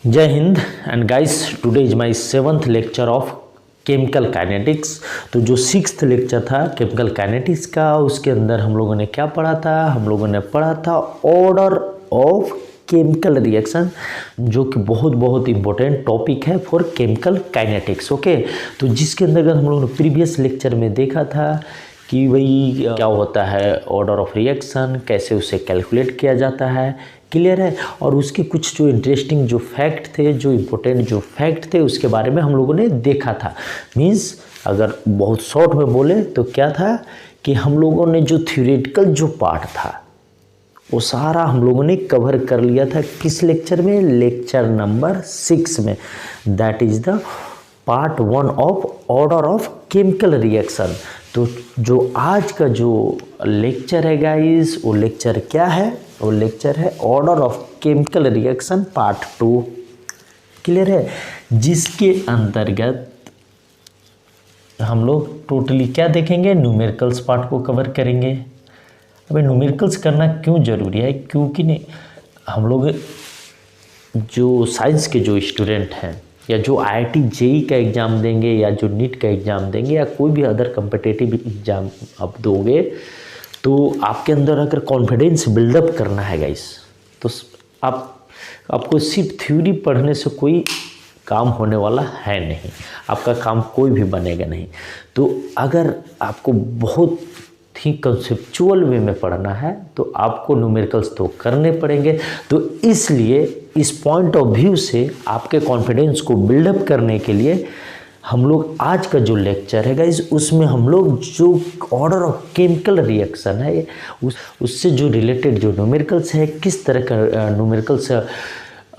जय Hind and guys, today is my 7th lecture of chemical kinetics. तो जो 6th lecture था केमिकल काइनेटिक्स का, उसके अंदर हम लोगों ने क्या पढ़ा था? हम लोगों ने पढ़ा था ऑर्डर ऑफ केमिकल रिएक्शन, जो कि बहुत इंपॉर्टेंट टॉपिक है फॉर केमिकल काइनेटिक्स। ओके, तो जिसके अंतर्गत हम लोगों ने प्रीवियस लेक्चर में देखा था कि भाई क्या होता है ऑर्डर ऑफ रिएक्शन, कैसे उसे कैलकुलेट किया जाता है। क्लियर है? और उसके कुछ जो इंटरेस्टिंग जो फैक्ट थे, जो इम्पोर्टेंट जो फैक्ट थे, उसके बारे में हम लोगों ने देखा था। मीन्स अगर बहुत शॉर्ट में बोले तो क्या था कि हम लोगों ने जो थ्योरेटिकल जो पार्ट था वो सारा हम लोगों ने कवर कर लिया था। किस लेक्चर में? लेक्चर नंबर 6 में। That is the part 1 of order of chemical reaction. तो जो आज का जो लेक्चर है गाइस, वो लेक्चर क्या है? वो लेक्चर है order of chemical reaction part 2। Clear है? जिसके अंतर्गत हम लोग टोटली क्या देखेंगे? न्यूमेरिकल्स पार्ट को कवर करेंगे। अबे न्यूमेरिकल्स करना क्यों ज़रूरी है? क्योंकि नहीं, हम लोग जो साइंस के जो स्टूडेंट हैं या जो IIT JEE का एग्ज़ाम देंगे या जो नीट का एग्ज़ाम देंगे या कोई भी अदर कम्पिटिटिव एग्ज़ाम आप दोगे, तो आपके अंदर अगर कॉन्फिडेंस बिल्डअप करना है गाइस, तो आपको सिर्फ थ्योरी पढ़ने से कोई काम होने वाला है नहीं, आपका काम कोई भी बनेगा नहीं। तो अगर आपको बहुत ही कंसेप्चुअल वे में पढ़ना है तो आपको न्यूमेरिकल्स तो करने पड़ेंगे। तो इसलिए इस पॉइंट ऑफ व्यू से आपके कॉन्फिडेंस को बिल्डअप करने के लिए हम लोग आज का जो लेक्चर है गाइस, उसमें हम लोग जो ऑर्डर ऑफ केमिकल रिएक्शन है उससे जो रिलेटेड जो न्यूमेरिकल्स है, किस तरह का न्यूमेरिकल्स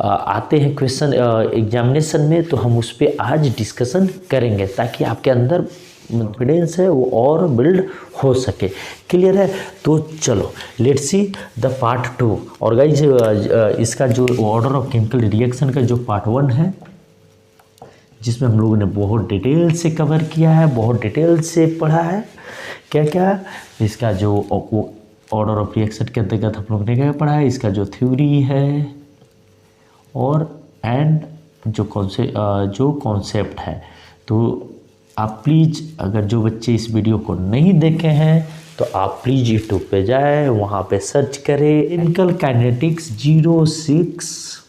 आते हैं क्वेश्चन एग्जामिनेशन में, तो हम उस पर आज डिस्कशन करेंगे ताकि आपके अंदर कॉन्फिडेंस है वो और बिल्ड हो सके। क्लियर है? तो चलो लेट्स सी द पार्ट 2। और गाइज इसका जो ऑर्डर ऑफ केमिकल रिएक्शन का जो पार्ट 1 है, जिसमें हम लोगों ने बहुत डिटेल से कवर किया है, बहुत डिटेल से पढ़ा है। क्या क्या इसका जो ऑर्डर ऑफ रिएक्शन के अंतर्गत हम लोग ने क्या पढ़ा है? इसका जो थ्योरी है और एंड जो कॉन्सेप्ट है। तो आप प्लीज़, अगर जो बच्चे इस वीडियो को नहीं देखे हैं तो आप प्लीज़ यूट्यूब पे जाए, वहाँ पे सर्च करें chemical kinetics 06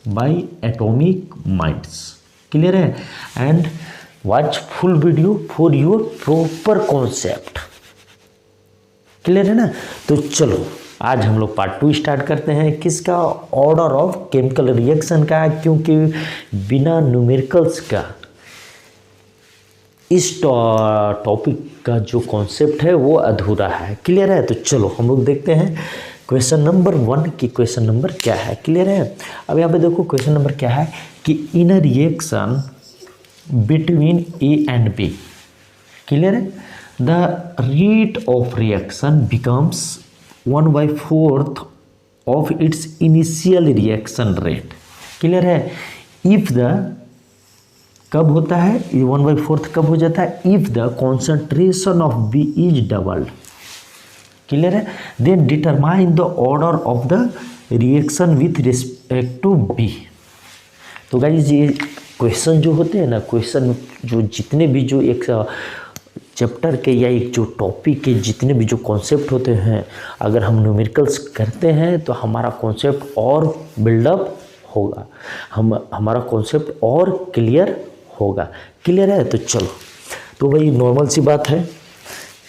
by atomic minds. Clear है? And watch full video for your proper concept. Clear है ना? तो चलो आज हम लोग पार्ट 2 स्टार्ट करते हैं। किसका? ऑर्डर ऑफ केमिकल रिएक्शन का। क्योंकि बिना न्यूमेरिकल्स का इस टॉपिक का जो कॉन्सेप्ट है वो अधूरा है। क्लियर है? तो चलो हम लोग देखते हैं क्वेश्चन नंबर 1 की क्वेश्चन नंबर क्या है। क्लियर है? अब यहाँ पे देखो क्वेश्चन नंबर क्या है कि in a reaction between A and B, clear है, the rate of reaction becomes 1/4 of its initial reaction rate. Clear है? इफ द कब होता है? 1/4 कब हो जाता है? If the concentration of B is doubled. Clear है? Then determine the order of the reaction with respect to B। तो गाइस ये क्वेश्चन जो होते हैं ना, क्वेश्चन जो जितने भी जो एक चैप्टर के या एक जो टॉपिक के जितने भी जो कॉन्सेप्ट होते हैं, अगर हम न्यूमेरिकल्स करते हैं तो हमारा कॉन्सेप्ट और बिल्डअप होगा, हमारा कॉन्सेप्ट और क्लियर होगा। क्लियर है? तो चलो, तो भाई नॉर्मल सी बात है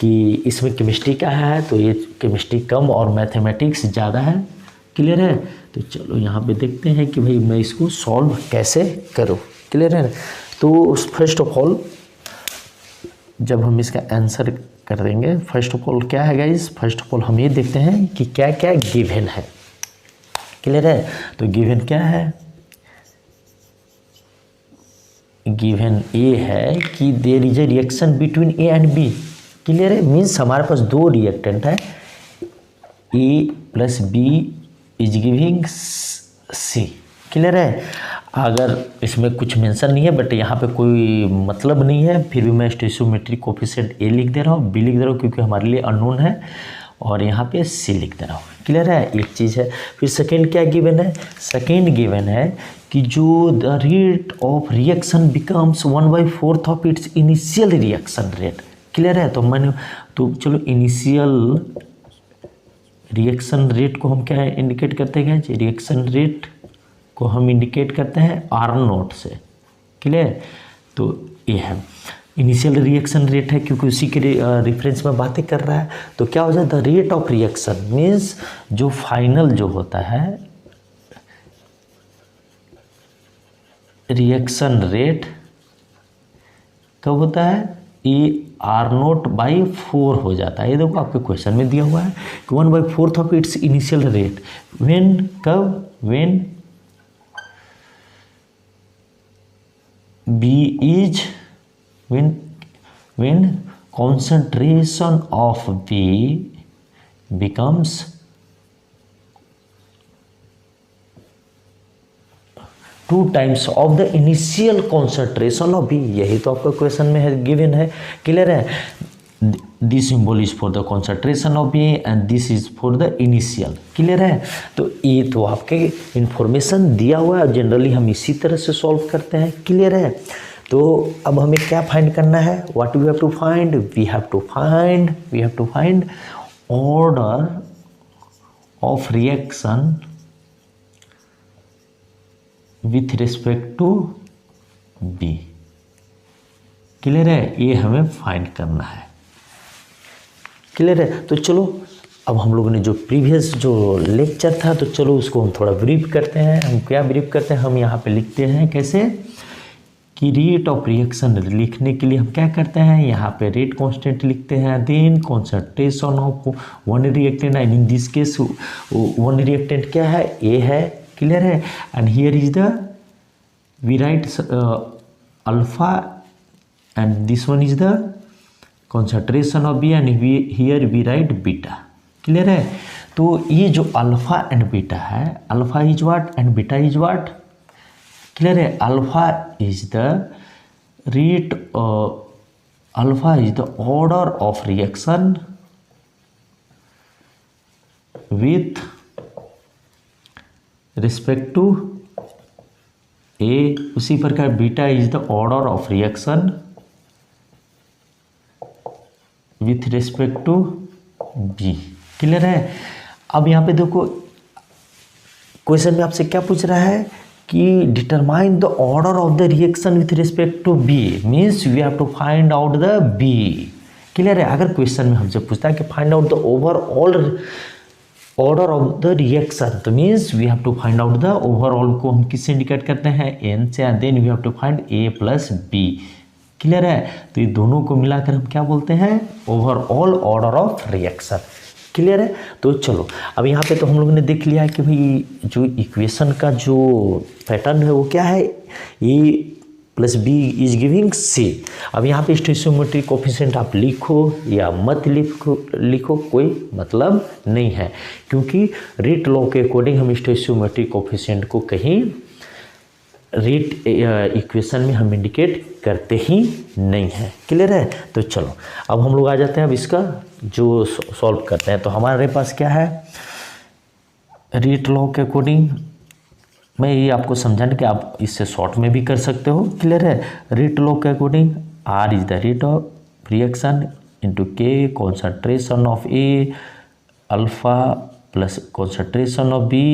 कि इसमें केमिस्ट्री का है तो ये केमिस्ट्री कम और मैथमेटिक्स ज़्यादा है। क्लियर है? तो चलो यहाँ पे देखते हैं कि भाई मैं इसको सॉल्व कैसे करूँ। क्लियर है? तो फर्स्ट ऑफ ऑल जब हम इसका आंसर कर देंगे, फर्स्ट ऑफ ऑल क्या है गाइस? फर्स्ट ऑफ ऑल हम ये देखते हैं कि क्या क्या गिवन है। क्लियर है? तो गिवन क्या है? गिवन ए है कि there is a reaction between A and B। Clear है? मीन्स हमारे पास दो रिएक्टेंट है, A plus B is giving C। Clear है? अगर इसमें कुछ मेंशन नहीं है, बट यहाँ पे कोई मतलब नहीं है, फिर भी मैं स्टोइचियोमेट्रिक कोफिशिएंट A लिख दे रहा हूँ, B लिख दे रहा हूँ, क्योंकि हमारे लिए अननोन है और यहाँ पे सी लिख देना होगा। क्लियर है, एक चीज़ है। फिर सेकेंड क्या गिवन है, सेकेंड गिवन है कि जो the rate of reaction becomes 1/4 of its initial reaction rate. Clear है, तो चलो इनिशियल रिएक्शन रेट को हम क्या इंडिकेट करते हैं, रिएक्शन रेट को हम इंडिकेट करते हैं R0 से। क्लियर, तो ये है इनिशियल रिएक्शन रेट है, क्योंकि उसी के रेफरेंस में बातें कर रहा है। तो क्या हो जाता है, the rate of reaction means जो फाइनल जो होता है रिएक्शन रेट कब होता है, ये R0/4 हो जाता है। ये देखो आपके क्वेश्चन में दिया हुआ है कि 1/4 of its initial rate when, कब, when B is when concentration of B becomes 2 times of the initial concentration of B। यही तो आपका क्वेश्चन में है, गिवन है। क्लियर है, this symbol is for the concentration of B and this is for the initial. Clear है, तो ये तो आपके इंफॉर्मेशन दिया हुआ है, जनरली हम इसी तरह से सॉल्व करते हैं। क्लियर है, तो अब हमें क्या फाइंड करना है, what we have to find, we have to find order of reaction with respect to B. Clear है, ये हमें फाइंड करना है। क्लियर है, तो चलो अब हम लोगों ने जो प्रीवियस जो लेक्चर था, तो चलो उसको हम थोड़ा ब्रीफ करते हैं। हम क्या ब्रीफ करते हैं, हम यहाँ पे लिखते हैं कैसे कि रेट ऑफ रिएक्शन लिखने के लिए हम क्या करते हैं, यहाँ पे रेट कांस्टेंट लिखते हैं, then concentration of one reactant, and in this case one reactant क्या है, ए है। क्लियर है, and here is the we write alpha and this one is the concentration of B and here we write beta। Clear है, तो ये जो alpha and beta है, alpha is what and beta is what. Clear है, alpha is the rate, alpha is the order of reaction with respect to A, उसी प्रकार beta is the order of reaction with respect to B. Clear है, अब यहाँ पे देखो question में आपसे क्या पूछ रहा है कि determine the order of the reaction with respect to B, means we have to find out the B. Clear है, अगर क्वेश्चन में हमसे पूछता है कि find out the overall order of the reaction, तो means we have to find out the overall को हम किससे इंडिकेट करते हैं, एन से, and then we have to find A plus B. Clear है, तो ये दोनों को मिलाकर हम क्या बोलते हैं, overall order of reaction. Clear है, तो चलो अब यहाँ पे तो हम लोगों ने देख लिया है कि भाई जो इक्वेशन का जो पैटर्न है वो क्या है, A plus B is giving C. अब यहाँ पे स्टोइचियोमेट्रिक कोफिशिएंट आप लिखो या मत लिखो कोई मतलब नहीं है, क्योंकि रेट लॉ के अकॉर्डिंग हम स्टोइचियोमेट्रिक कोफिशिएंट को कहीं रेट इक्वेशन में हम इंडिकेट करते ही नहीं है। क्लियर है, तो चलो अब हम लोग आ जाते हैं, अब इसका जो सॉल्व करते हैं। तो हमारे पास क्या है, रेट लॉ के अकॉर्डिंग मैं ये आपको समझाने कि आप इससे शॉर्ट में भी कर सकते हो। क्लियर है, रेट लॉ के according R is the rate of reaction into K concentration of A alpha plus concentration of B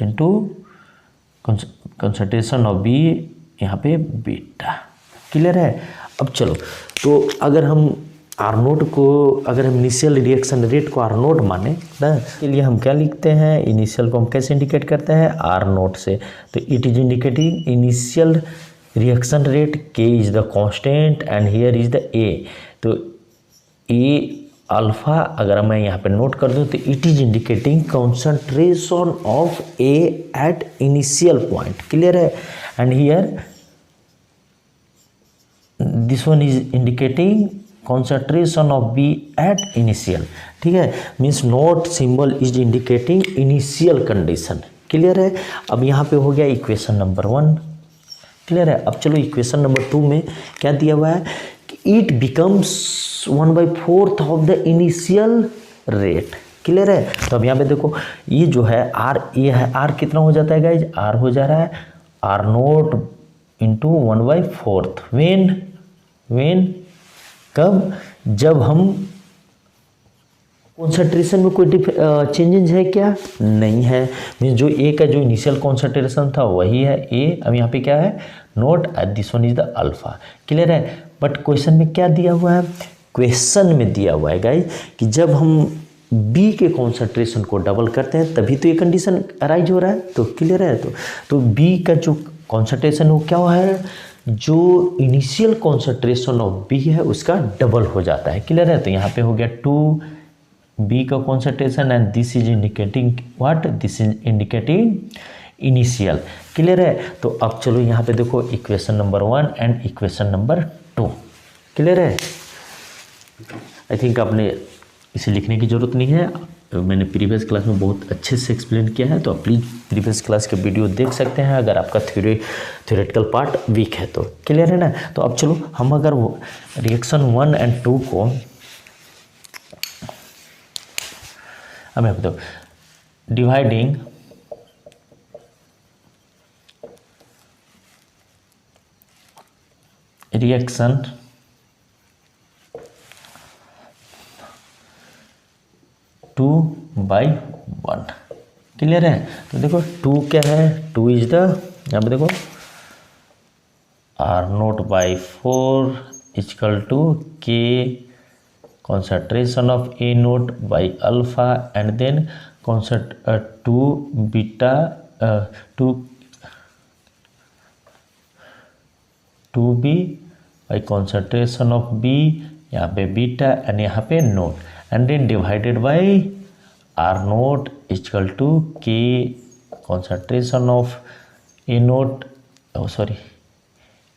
into concentration of B यहाँ पे बीटा। क्लियर है, अब चलो तो अगर हम R0 को, अगर हम इनिशियल रिएक्शन रेट को R0 माने ना, के लिए हम क्या लिखते हैं, इनिशियल को हम कैसे इंडिकेट करते हैं, R0 से। तो it is indicating initial reaction rate, K is the constant and here is the A। तो A अल्फा अगर मैं यहाँ पे नोट कर दूँ तो it is indicating concentration of A at initial point. Clear है, and here this one is indicating concentration of B at initial. ठीक है, means naught symbol is indicating initial condition. Clear है, अब यहाँ पे हो गया इक्वेशन नंबर 1। क्लियर है, अब चलो इक्वेशन नंबर 2 में क्या दिया हुआ है, it becomes 1/4 of the initial rate. Clear है। तो अब यहाँ पे देखो ये जो है आर, ये है आर कितना हो जाता है गाइज, आर हो जा रहा है आर नोट इंटू 1/4 वेन कब, जब हम कॉन्सेंट्रेशन में कोई चेंजेस है क्या, नहीं है। मीन्स जो ए का जो इनिशियल कॉन्सेंट्रेशन था वही है ए। अब यहाँ पे क्या है, note this one is the alpha. Clear है। बट क्वेश्चन में क्या दिया हुआ है, क्वेश्चन में दिया हुआ है गाइस कि जब हम बी के कॉन्सेंट्रेशन को डबल करते हैं तभी तो ये कंडीशन अराइज हो रहा है। तो क्लियर है। तो बी का जो कॉन्सेंट्रेशन वो क्या हुआ है, जो इनिशियल कॉन्सेंट्रेशन ऑफ बी है उसका डबल हो जाता है। क्लियर है। तो यहाँ पे हो गया 2 बी का concentration and this is indicating what, this is indicating initial. Clear है। तो अब चलो यहाँ पे देखो equation number 1 and equation number 2। Clear है। आई थिंक आपने इसे लिखने की ज़रूरत नहीं है, मैंने प्रीवियस क्लास में बहुत अच्छे से एक्सप्लेन किया है। तो आप प्लीज़ प्रीवियस क्लास के वीडियो देख सकते हैं अगर आपका थ्योरेटिकल पार्ट वीक है तो। क्लियर है ना। तो अब चलो हम अगर वो रिएक्शन 1 एंड 2 को हमें बताओ डिवाइडिंग रिएक्शन 2/1। क्लियर है। तो देखो 2 क्या है, 2 इज द, यहाँ पे देखो R0/4 equal to k concentration of A naught by alpha and then 2 beta 2b by concentration of B, यहाँ पे बीटा एंड यहाँ पे naught and then divided by R naught equal to k concentration of A naught, oh sorry,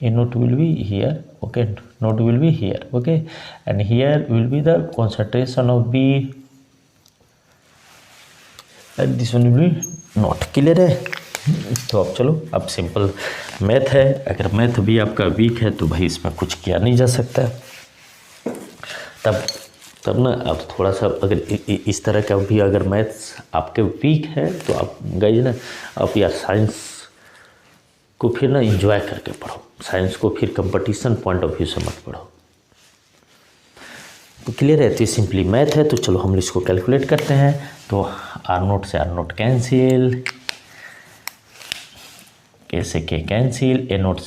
A naught will be here, okay, naught will be here, okay, and here will be the concentration of B and this one will be not। Clear है। तो अब चलो, अब simple math है, अगर math भी आपका week है तो भाई इसमें कुछ किया नहीं जा सकता। तब ना आप थोड़ा सा अगर इस तरह का भी अगर मैथ्स आपके वीक है तो आप गए ना, आप यार साइंस को फिर ना एंजॉय करके पढ़ो, साइंस को फिर कंपटीशन पॉइंट ऑफ व्यू से मत पढ़ो। तो क्लियर है। तो सिंपली मैथ है। तो चलो हम इसको कैलकुलेट करते हैं। तो आर नोट से आर नोट कैंसिल, के से के कैंसिल, ए नोट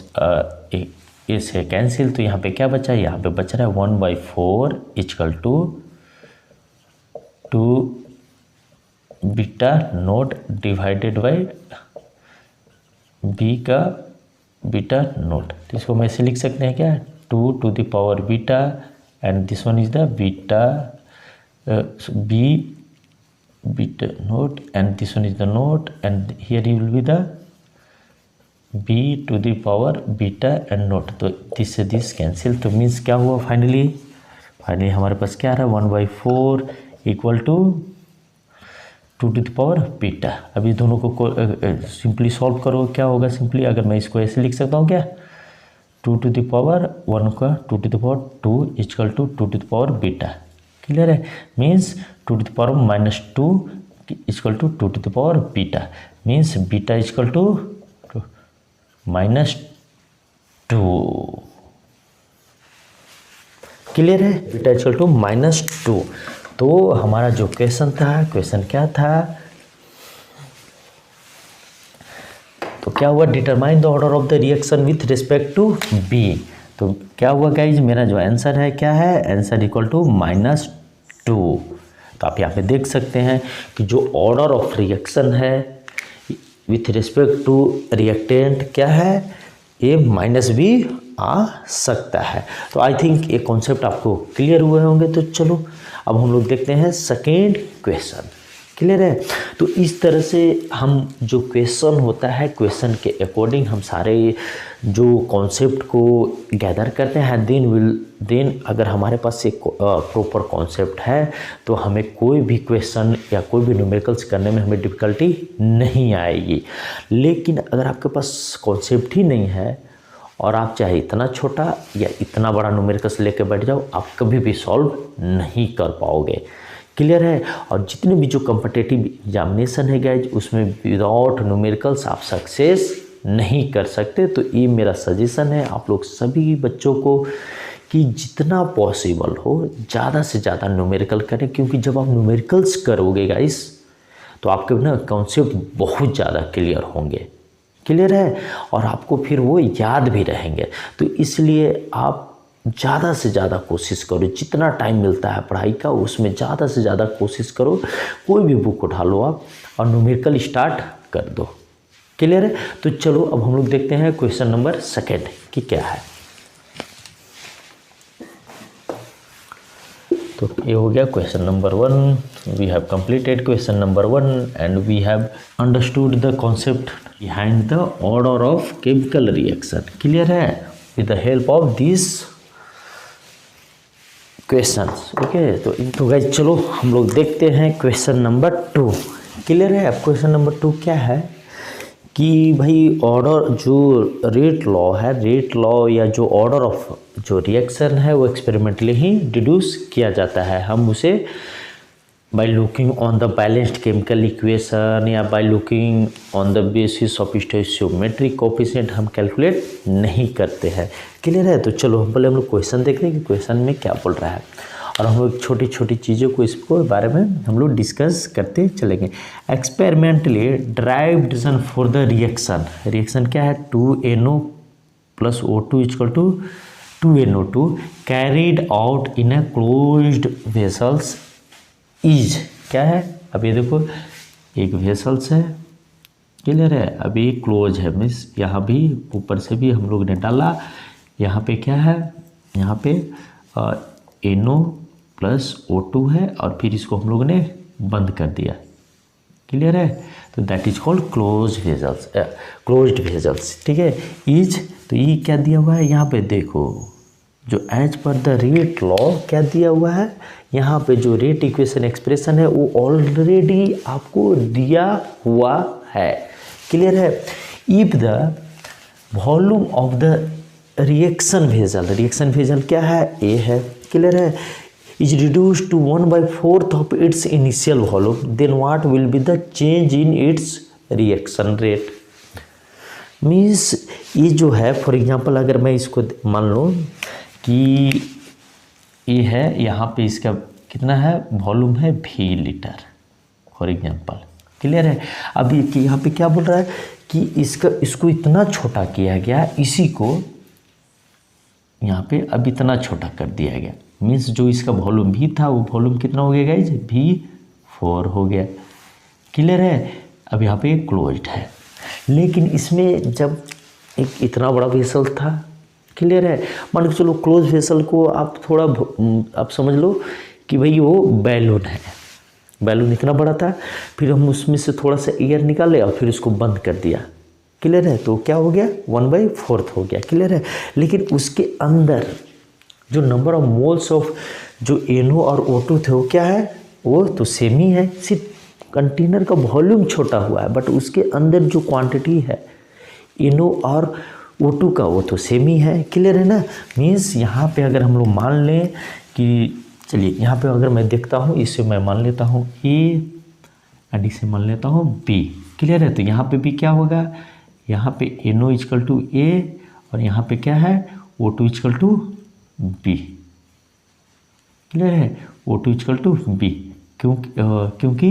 ए से कैंसिल। तो यहाँ पे क्या बचा, यहाँ पे बच रहा है 1/4 equal to 2 beta naught divided by B का बीटा नोट। तो इसको हम ऐसे लिख सकते हैं क्या, 2 to the power beta and this one is the beta B beta naught and this one is the naught and here will be the B to the power beta and naught. तो this से this cancel. तो means क्या हुआ finally हमारे पास क्या आ रहा है, 1/4 equal to 2 to the power beta. अभी दोनों को सिंपली सॉल्व करो, क्या होगा सिंपली, अगर मैं इसको ऐसे लिख सकता हूँ क्या, 2 टू द पावर 1 का 2 to the power 2 equal to 2 to the power beta. Clear है। Means 2 to the power -2 equal to 2 to the power beta. Means beta equal to -2। Clear है। Beta equal to -2। तो हमारा जो question था, question क्या था, तो क्या हुआ, determine the order of the reaction with respect to B. तो क्या हुआ गाइज, मेरा जो आंसर है क्या है, आंसर इक्वल टू -2। तो आप यहाँ पे देख सकते हैं कि जो ऑर्डर ऑफ रिएक्शन है विथ रिस्पेक्ट टू रिएक्टेंट क्या है, ये माइनस भी आ सकता है। तो आई थिंक ये कॉन्सेप्ट आपको क्लियर हुए होंगे। तो चलो अब हम लोग देखते हैं सेकेंड क्वेश्चन। क्लियर है। तो इस तरह से हम जो क्वेश्चन होता है, क्वेश्चन के अकॉर्डिंग हम सारे जो कॉन्सेप्ट को गैदर करते हैं। देन अगर हमारे पास एक प्रॉपर कॉन्सेप्ट है तो हमें कोई भी क्वेश्चन या कोई भी न्यूमेरिकल्स करने में हमें डिफ़िकल्टी नहीं आएगी। लेकिन अगर आपके पास कॉन्सेप्ट ही नहीं है और आप चाहे इतना छोटा या इतना बड़ा न्यूमेरिकल्स लेके बैठ जाओ, आप कभी भी सॉल्व नहीं कर पाओगे। क्लियर है। और जितने भी जो कॉम्पिटिटिव एग्जामिनेशन है गाइज उसमें विदाउट न्यूमेरिकल्स आप सक्सेस नहीं कर सकते। तो ये मेरा सजेशन है आप लोग सभी बच्चों को कि जितना पॉसिबल हो ज़्यादा से ज़्यादा न्यूमेरिकल करें, क्योंकि जब आप न्यूमेरिकल्स करोगे गाइस तो आपके ना कॉन्सेप्ट बहुत ज़्यादा क्लियर होंगे, क्लियर है, और आपको फिर वो याद भी रहेंगे। तो इसलिए आप ज़्यादा से ज़्यादा कोशिश करो, जितना टाइम मिलता है पढ़ाई का उसमें ज़्यादा से ज़्यादा कोशिश करो, कोई भी बुक उठा लो आप और न्यूमेरिकल स्टार्ट कर दो, क्लियर है। तो चलो अब हम लोग देखते हैं क्वेश्चन नंबर 2 कि क्या है। तो ये हो गया question number 1। We have completed question number 1 and we have understood the concept behind the order of chemical reaction, clear है, with the help of this questions. Okay, तो गाइस चलो हम लोग देखते हैं क्वेश्चन नंबर 2, क्लियर है। अब question number 2 क्या है कि भाई ऑर्डर जो रेट लॉ है, रेट लॉ या जो ऑर्डर ऑफ जो रिएक्शन है वो एक्सपेरिमेंटली ही डिड्यूस किया जाता है। हम उसे by looking on the balanced chemical equation या by looking on the basis of stoichiometric coefficient हम कैलकुलेट नहीं करते हैं, क्लियर है। तो चलो हम लोग क्वेश्चन देख रहे हैं कि क्वेश्चन में क्या बोल रहा है और हम लोग छोटी छोटी चीज़ों को इसको बारे में हम लोग डिस्कस करते चलेंगे। Experimentally derived decision for the reaction, reaction क्या है 2NO + O2 = 2NO2 carried out in a closed vessels is, क्या है, अब ये देखो एक वेसल्स है, क्लियर है, अब ये क्लोज है, मीन्स यहाँ भी ऊपर से भी हम लोग ने डाला, यहाँ पे क्या है, यहाँ पे NO + O2 है और फिर इसको हम लोगों ने बंद कर दिया, क्लियर है। तो that is called closed vessels, ठीक है। इज तो ये क्या दिया हुआ है यहाँ पे देखो, जो as per the rate law क्या दिया हुआ है, यहाँ पे जो रेट इक्वेशन एक्सप्रेशन है वो ऑलरेडी आपको दिया हुआ है, क्लियर है। If the volume of the reaction vessel क्या है, ए है, क्लियर है, is reduced to 1/4 of its initial volume, then what will be the change in its reaction rate? Means ये जो है फॉर एग्जांपल अगर मैं इसको मान लूँ कि ये है, यहाँ पे इसका कितना है वॉल्यूम है V litre for example, clear है। अभी यहाँ पे क्या बोल रहा है कि इसको इतना छोटा किया गया, इसी को यहाँ पे अब इतना छोटा कर दिया गया, मीन्स जो इसका वॉल्यूम भी था वो वॉल्यूम कितना हो गया गाइज, V4 हो गया, क्लियर है। अब यहाँ पे क्लोज्ड है, लेकिन इसमें जब एक इतना बड़ा वेसल था, क्लियर है, मान के चलो क्लोज वेसल को आप थोड़ा आप समझ लो कि भाई वो बैलून है, बैलून इतना बड़ा था, फिर हम उसमें से थोड़ा सा एयर निकाले और फिर उसको बंद कर दिया, क्लियर है, तो क्या हो गया 1/4 हो गया, क्लियर है। लेकिन उसके अंदर जो नंबर ऑफ मोल्स ऑफ जो NO और O2 थे वो क्या है, वो तो सेम ही है, सिर्फ कंटेनर का वॉल्यूम छोटा हुआ है, बट उसके अंदर जो क्वांटिटी है NO और O2 का वो तो सेम ही है, क्लियर है ना। मीन्स यहाँ पे अगर हम लोग मान लें कि चलिए यहाँ पे अगर मैं देखता हूँ, इसे मैं मान लेता हूँ A एंड इसे मान लेता हूँ B, क्लियर है। तो यहाँ पे भी क्या होगा, यहाँ पे NO = A और यहाँ पे क्या है O2 = B, क्लियर है, O2 = B, क्योंकि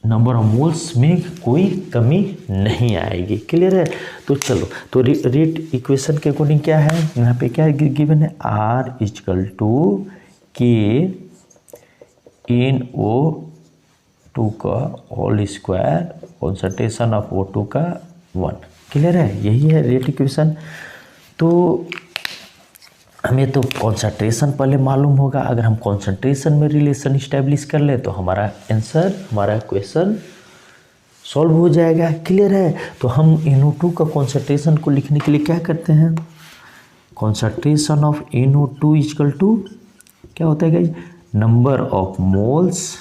नंबर ऑफ मोल्स में कोई कमी नहीं आएगी, क्लियर है। तो चलो, तो रेट इक्वेशन के अकॉर्डिंग क्या है, यहाँ पे क्या गिवन है, R = K NO2 का whole square concentration of O2 का 1, क्लियर है, यही है रेट इक्वेशन। तो हमें तो कॉन्सेंट्रेशन पहले मालूम होगा, अगर हम कॉन्सेंट्रेशन में रिलेशन इस्टेब्लिश कर ले तो हमारा आंसर, हमारा क्वेश्चन सॉल्व हो जाएगा, क्लियर है। तो हम NO2 का कॉन्सेंट्रेशन को लिखने के लिए क्या करते हैं, कॉन्सेंट्रेशन ऑफ NO2 = क्या होता है guys, number of moles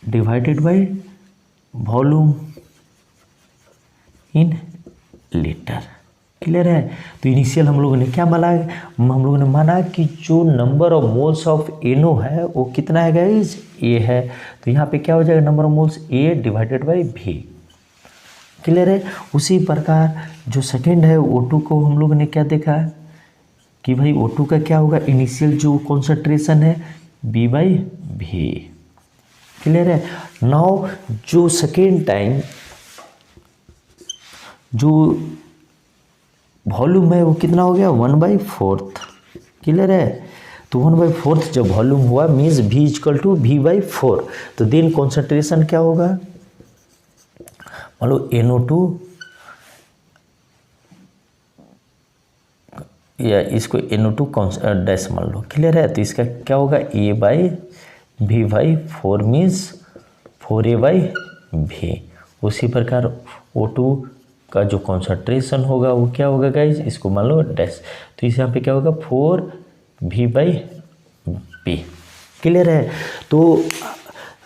divided by volume in litre, clear है। तो इनिशियल हम लोगों ने क्या माना, हम लोगों ने माना कि जो number of moles of NO है वो कितना है गाइज, A है। तो यहाँ पे क्या हो जाएगा, number of moles A divided by V। Clear है। उसी प्रकार जो सेकेंड है O2 को हम लोगों ने क्या देखा कि भाई O2 का क्या होगा, इनिशियल जो कॉन्सेंट्रेशन है B/V। क्लियर है। नाउ जो सेकेंड टाइम जो वॉल्यूम है वो कितना हो गया, 1/4। क्लियर है। तो 1/4 जब वॉल्यूम हुआ मीन्स V = V/4। तो देन कॉन्सेंट्रेशन क्या होगा, मान लो NO2 या इसको NO2 डैश मान लो। क्लियर है। तो इसका क्या होगा, A/V/4 मीन्स 4A/V। उसी प्रकार O2 का जो कॉन्सेंट्रेशन होगा वो क्या होगा गाइज, इसको मान लो डैश। तो इस यहाँ पे क्या होगा, 4V/P। क्लियर है। तो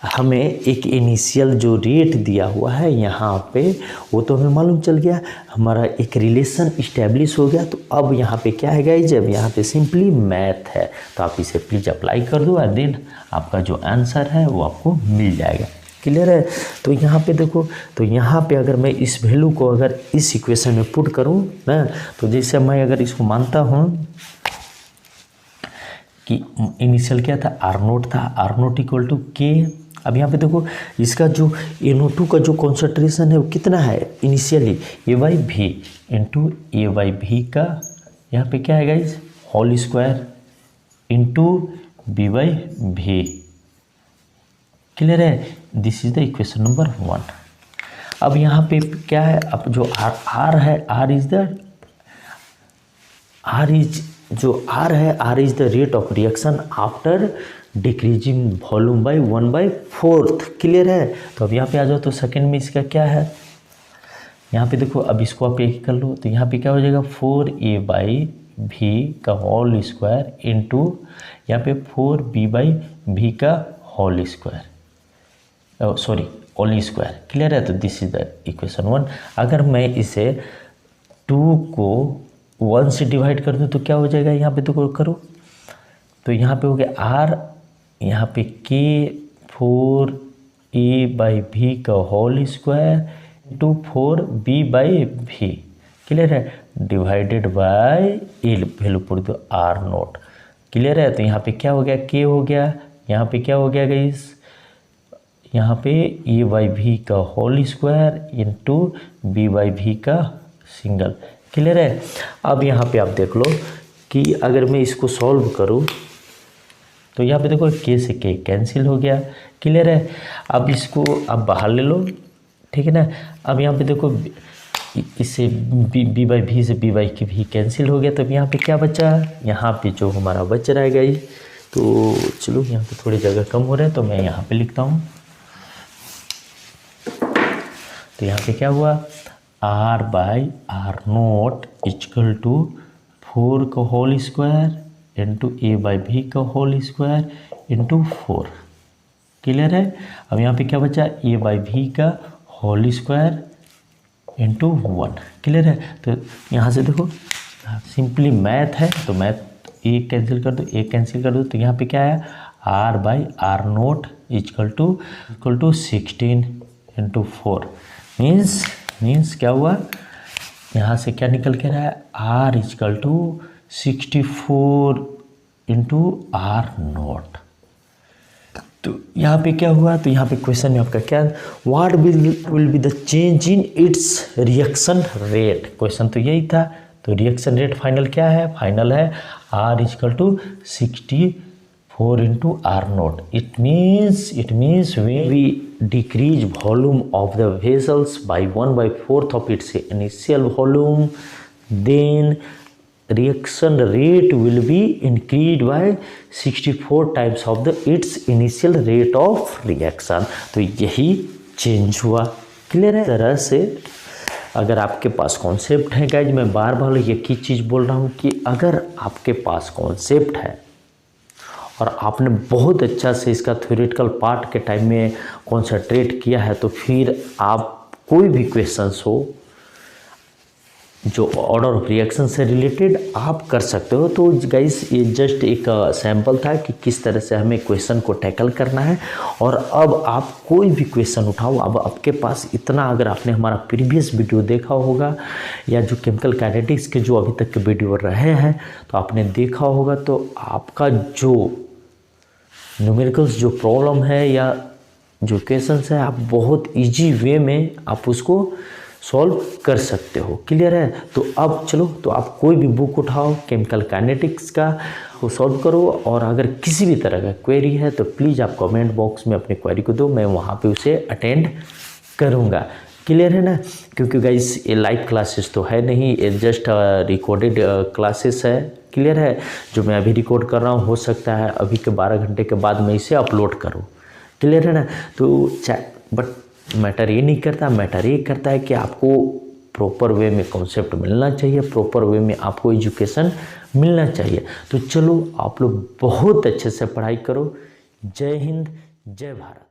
हमें एक इनिशियल जो रेट दिया हुआ है यहाँ पे वो तो हमें मालूम चल गया, हमारा एक रिलेशन इस्टेब्लिश हो गया। तो अब यहाँ पे क्या है गाइज, जब यहाँ पे सिंपली मैथ है तो आप इसे प्लीज अप्लाई कर दो और देन आपका जो आंसर है वो आपको मिल जाएगा। क्लियर है। तो यहाँ पे देखो, तो यहाँ पे अगर मैं इस वैल्यू को अगर इस इक्वेशन में पुट करूँ ना, तो जैसे मैं अगर इसको मानता हूँ कि इनिशियल क्या था, R0 था, R0 = K। अब यहाँ पे देखो इसका जो NO2 का जो कॉन्सेंट्रेशन है वो कितना है इनिशियली, A/V इंटू A/V का यहाँ पे क्या है guys, whole square into B/V। Clear है। This is the equation number 1। अब यहाँ पे क्या है, अब जो R है, R is the rate of reaction after decreasing volume by 1/4। Clear है। तो अब यहाँ पे आ जाओ, तो सेकेंड में इसका क्या है, यहाँ पे देखो, अब इसको आप एक कर लो तो यहाँ पे क्या हो जाएगा, 4A/V का होल स्क्वायर इंटू यहाँ पे 4B/V का whole square, sorry whole square. Clear है। तो दिस इज द इक्वेशन 1। अगर मैं इसे 2 को 1 से डिवाइड कर दूँ तो क्या हो जाएगा, यहाँ पे तो करो, तो यहाँ पे हो गया R, यहाँ पे K 4A/V का whole square into 4B/V। Clear है। Divided by A value put दो R0। क्लियर है। तो यहाँ पे क्या हो गया, K हो गया, यहाँ पे क्या हो गया गाइस, यहाँ पे A/V का होल स्क्वायर इंटू B/V का सिंगल। क्लियर है। अब यहाँ पे आप देख लो कि अगर मैं इसको सॉल्व करूँ तो यहाँ पे देखो K से K कैंसिल हो गया। क्लियर है। अब इसको आप बाहर ले लो, ठीक है ना। अब यहाँ पे देखो इससे B/V से B/V कैंसिल हो गया। तो यहाँ पे क्या बचा, यहाँ पे जो हमारा बच रहा है गाइस, तो चलो यहाँ पे थोड़ी जगह कम हो रहा है तो मैं यहाँ पे लिखता हूँ। तो यहाँ पे क्या हुआ, R/R0 = 4 का होल स्क्वायर इंटू A/V का होल स्क्वायर इंटू 4। क्लियर है। अब यहाँ पे क्या बचा, A/V का होल स्क्वायर इंटू 1। क्लियर है। तो यहाँ से देखो सिंपली मैथ है, तो मैथ एक कैंसिल कर दो, एक कैंसिल कर दो, तो यहाँ पे क्या है, R/R0 = 16 इंटू 4 मीन्स क्या हुआ, यहाँ से क्या निकल के रहा है, R = 64 इंटू R0। तो यहाँ पे क्या हुआ, तो यहाँ पे क्वेश्चन में आपका क्या, what will be the change in its reaction rate. Question तो यही था। तो रिएक्शन रेट फाइनल क्या है, फाइनल है R = 64 into R0। It means when we decrease volume of the vessels by 1/4 of its initial volume, then reaction rate will be increased by 64 times of its initial rate of reaction। तो यही change हुआ। Clear है। तरह से अगर आपके पास concept है guys, मैं बार बार एक ही चीज़ बोल रहा हूँ कि अगर आपके पास कॉन्सेप्ट है और आपने बहुत अच्छा से इसका थ्योरेटिकल पार्ट के टाइम में कॉन्सेंट्रेट किया है, तो फिर आप कोई भी क्वेश्चंस हो जो ऑर्डर ऑफ रिएक्शन से रिलेटेड आप कर सकते हो। तो गाइस ये जस्ट एक सैम्पल था कि किस तरह से हमें क्वेश्चन को टैकल करना है। और अब आप कोई भी क्वेश्चन उठाओ, अब आपके पास इतना, अगर आपने हमारा प्रीवियस वीडियो देखा होगा या जो केमिकल काइनेटिक्स के जो अभी तक के वीडियो रहे हैं तो आपने देखा होगा, तो आपका जो न्यूमेरिकल्स जो प्रॉब्लम है या जो क्वेश्चंस है आप बहुत इजी वे में आप उसको सॉल्व कर सकते हो। क्लियर है? तो अब चलो, तो आप कोई भी बुक उठाओ केमिकल काइनेटिक्स का, वो सॉल्व करो। और अगर किसी भी तरह का क्वेरी है तो प्लीज़ आप कमेंट बॉक्स में अपनी क्वेरी को दो, मैं वहाँ पे उसे अटेंड करूँगा। क्लियर है ना? क्योंकि गाइस ये लाइव क्लासेस तो है नहीं, ये जस्ट रिकॉर्डेड क्लासेस है। क्लियर है? जो मैं अभी रिकॉर्ड कर रहा हूँ, हो सकता है अभी के 12 घंटे के बाद मैं इसे अपलोड करूँ। क्लियर है ना? तो बट मैटर ये नहीं करता, मैटर ये करता है कि आपको प्रॉपर वे में कॉन्सेप्ट मिलना चाहिए, प्रॉपर वे में आपको एजुकेशन मिलना चाहिए। तो चलो आप लोग बहुत अच्छे से पढ़ाई करो। जय हिंद, जय भारत।